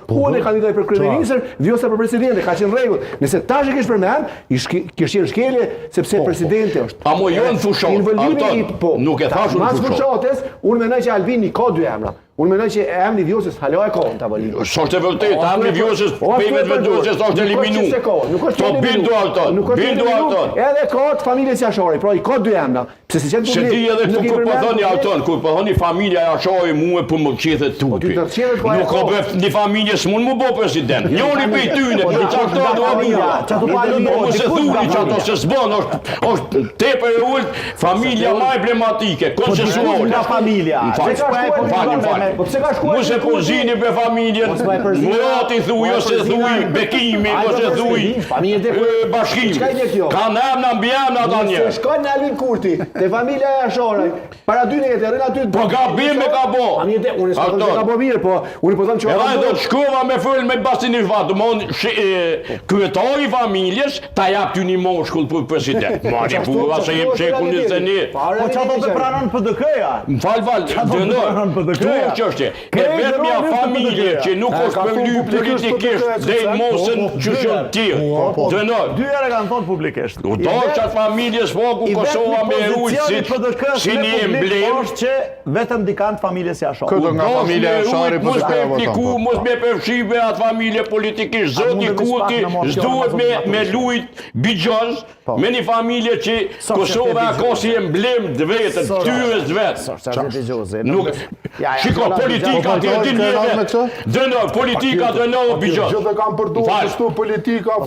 Unë e kandidoj për kryeministër, vjosa për presidente, ka qenë rregull. Nëse tash e kish përmend, kish qenë shkelje sepse presidenti është. A mo jo në fushat, nuk e thash unë fushat. Mas fushatës, unë mendoj që Albini ka dy emra. Unë mendoj që emri Vjosës hala e ka në tavolinë. Është e vërtetë, emri Vjosës pejmet vendosjes është eliminu. Po bindu alton, bindu alton. Edhe ka të familjes Jashari, pra i ka dy emra. Pse si qenë Se ti edhe këtu kur po thoni alton, kur po thoni familja Jashari mua po më qethet tupi. Nuk ka bëf një familje s'mund më bë president. Njëri prej tyne, për çfarë do familja? Mos e thuni që ato se s'bën, është tepër e ulët familja më emblematike, koncesuale. Familja. Mos e pozini për familjen, Murati thuj, ose thuj Bekimi, ose thuj Bashkimi. Kanë emna mbi emna ata një. Se shkojnë në Alvin Kurti, te familja Jashari, para 2 nete, rrën aty. Po gabim e ka bo. Unë s'po them se ka bo mirë, po unë po them që edhe do të shkova me fol me Basini Fat, kryetari i familjes ta jap ty një moshkull për president. Mani burra se jep shekull 21. Po çfarë do të pranon PDK-ja? Fal, dëndoj. Çështje. E vetmja familje që nuk është përly politikisht dhe mosën që shën tjerë. Dëndoj. Dy herë kanë thonë publikisht. U do qatë familjes po ku Kosova me rujtë si një emblem. Është që vetëm dikant familjes Jashari. Këtë nga familja Jashari mos me apliku, mos me përfshive atë familje politikisht. Zoti Kurti s'duhet me lujt bigjoz me një familje që Kosova ka si emblem të vetën, tyres vetë. Shiko, politika të din njëve. Dëno, politika dëno bigjoz. Gjithë kam përdu kështu politika,